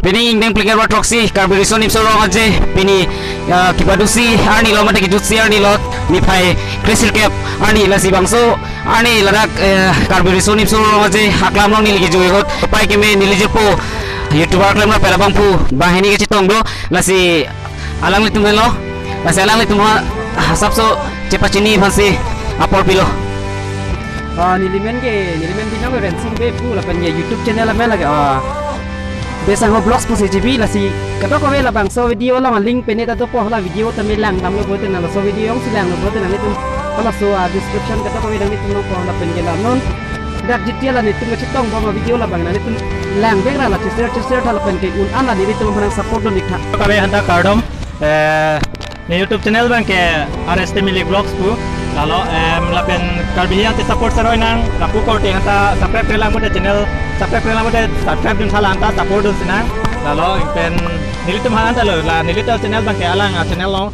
Pini ingdeng pliker troksi carburation ipso rong aje pini kipadusi arni lo mate kijutsi arni lo nipai crystal cap arni lasi bangso arni ladak carburation ipso rong aje aklam long nili kijuy hot pai keme nili jepo youtuber aklam na pera bangpu bahini ke citong bro lasi alang litum lo lasi alang litum hasap so cepat cini fansi apor pilo nilimen binang ke rensing be pu la panya YouTube channel me lagi besang ho blogs pun CGV lah si kata kau lah bang so video lah link penet atau poh lah video tamilang kami buat tenan so video yang silang buat tenan itu kalau so description kata kau dan itu no poh lah penjelan non dak detail lah itu ngecitong bawa video lah bang nanti itu lang begra lah cester lah penting an lah diri itu menang support don dikha kami hantar kardom ni YouTube channel bang ke RST Milik Vlogs pu lalu melakukan karbian te support seroy nang lapu kau te hantar subscribe kelang pada channel subscribe dun salah hantar support dun sinang lalu pen nilitum hantar lo lah nilitum channel bang ke alang channel lo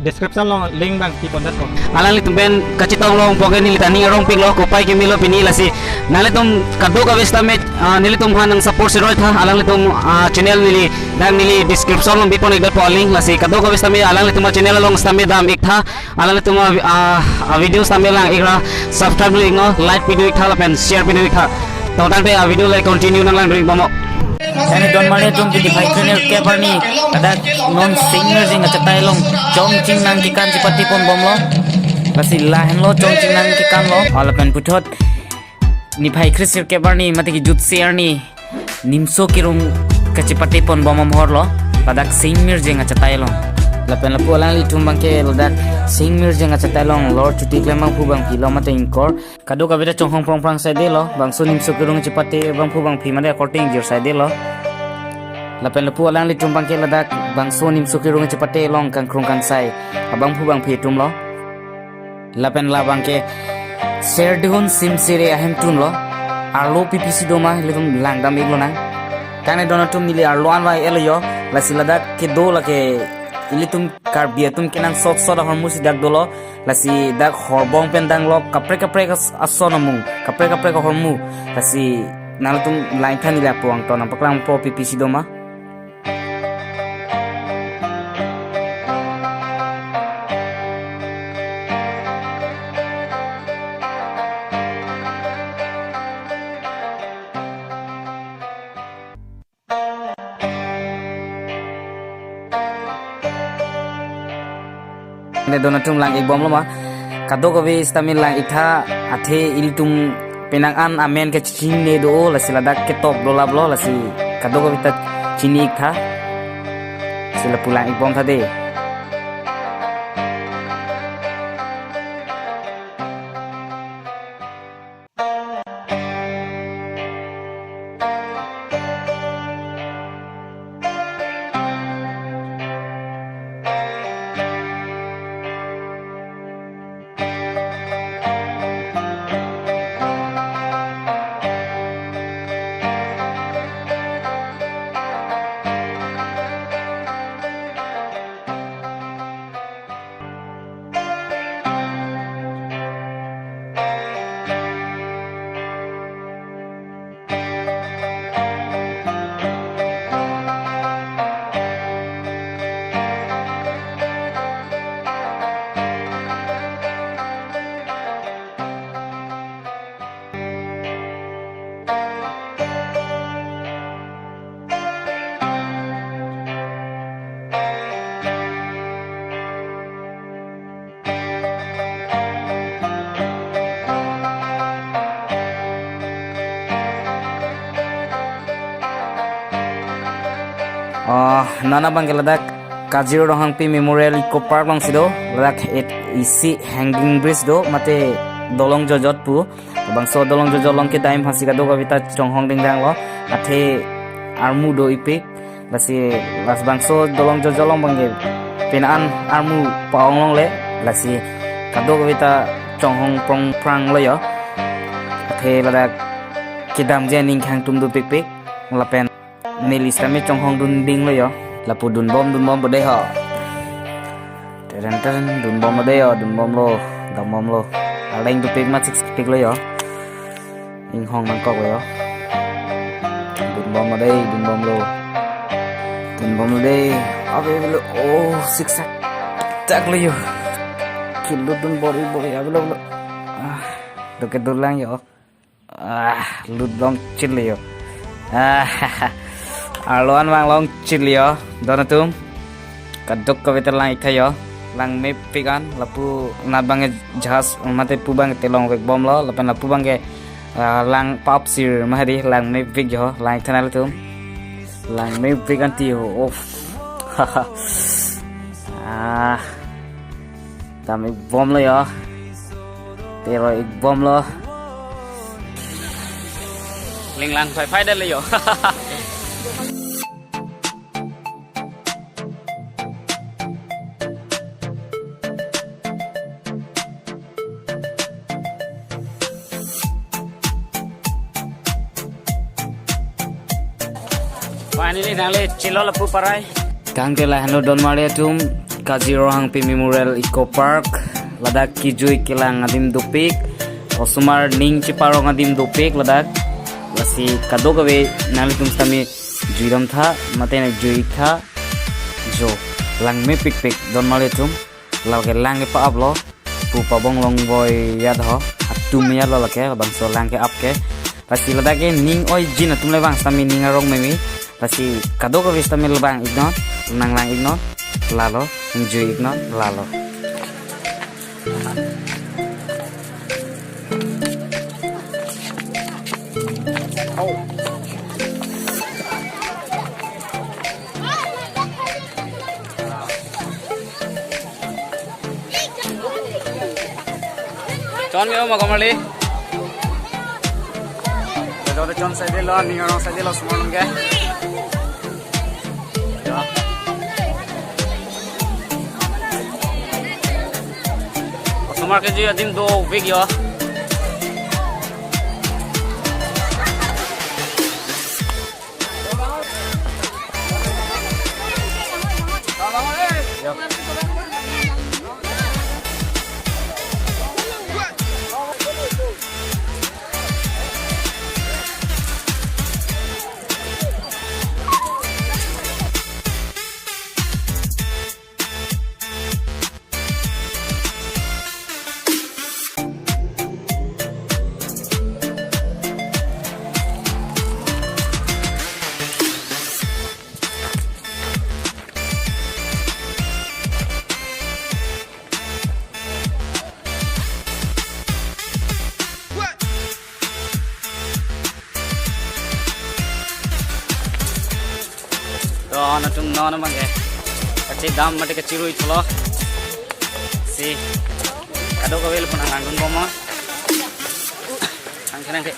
description lo link bang di kontak ko alang litum ben kacitong long poke nilitani rong ping lo kupai kemilo pini lasi nalitum kado ka vesta me nilitum hanang support seroy tha alang litum channel nili dan nili description long bipon igdal po link lasi kado ka vesta me alang litum channel long stame dam ik tha alang litum video stame lang ikra subscribe link no like video ik tha la pen share video ik tha tonton pe video like continue nang lang ring bomo Ini don mali dong di trainer keeper ni ada non singer sing ngecetai long jong cing nang kikan cipati pon bom lo masih lahan lo jong cing nang kikan lo alapan putot ni pai krisir keeper ni mati ki jutsi ni nimso kirung kecipati pon bom hor lo padak singer sing ngecetai long lapan lapu alang li tumbang ke lodak singer sing ngecetai long lord cuti klemang pu bang kilo mati ingkor kado kabida chonghong prong sai de lo bang so nimso kirung cipati bang pu bang phi made according jir sai de lo lapen lepu alang li tumbang ke ladak bang so nimso kirung cipati long kang krung kang sai abang pu bang phi tum lo lapen la bang ke share dihun sim sire ahem tun lo arlo ppc doma litum langdam iglo nang kane donatum mili arlo anwai elo lasi ladak ke do la ke ilitum karbiatum kenang sot hormusi dak dolo lasi dak horbong pendang lo kapre asonamu kapre ka hormu lasi nalatum lain thani la puang to nampak lang po ppc doma donatum lang ik bom lo ma kado ko be stamil lang itha athe ilitum penang an amen ke chine do la sila dak ke top do lab lo la si kado ko bita chini ik tha sila pulang ik bom tha de nana bang ke ladak kajiro rohang pi memorial eco park bang sido ladak isi hanging bridge do mate dolong jojot pu bang so dolong jojot long ke time hasi ka do ka bita chonghong ding dang lo athe armu do ipik lasi las bang so dolong jojot long bang ke penaan armu paong long le lasi ka do ka bita chonghong prong prang lo yo athe ladak kidam je ning khang tum do pik pik lapen nelis kami chonghong dun ding lo yo lapu dun bom bode ho teren dun bom bode yo dun bom lo dam bom lo aleng tu pik ma six pik lo yo ing hong mang kok lo yo đun bom vào đây, đun bom lô. Đun bom vào đây. Abe lo. Oh, sik sak. Tak leo. Kilo đun bom đi abe lo. Được cái đun lang yo. Lut bom chit leo. Arloan wang long chit leo. Donatum. Kadok ka veter lang ikhayo. Lang me pigan lapu nabang jahas mate pubang telong vek bom lo lapan lapu bang ke lang pop sir mahadi lang me vik jo lang thanal tum lang me vik anti ho of tam ik bom lo yo pero ik bom lo Linh lang phải đây là yo. Finally nang le chilo lapu parai. kang ke lah no don mare tum Kazirong Pi Memorial Eco Park ladak kijui kilang adim dupik osumar ning ciparong adim dupik ladak lasi kadogawe nali tum stami juidam tha matena jui tha jo lang me pik pik don mare tum lage lang ke pa ablo pu pa bong long boy yad ho atum ya lo lake bang so lang ke up ke pasti ladak ke ning oi jin atum le bang stami ning arong memi pasti kadogawe stami lebang ignot nang lang ignot lalo enjoy ignot lalo Chọn cái mà có mà đi. Rồi đó chọn sai đi lo, nhiều nó sai đi lo small cái. Small cái gì adim do big yo. Đó nó trông nó bằng cái chế đam mà cái chiru itu loh si kado kau beli pun angin bom mah angin nanti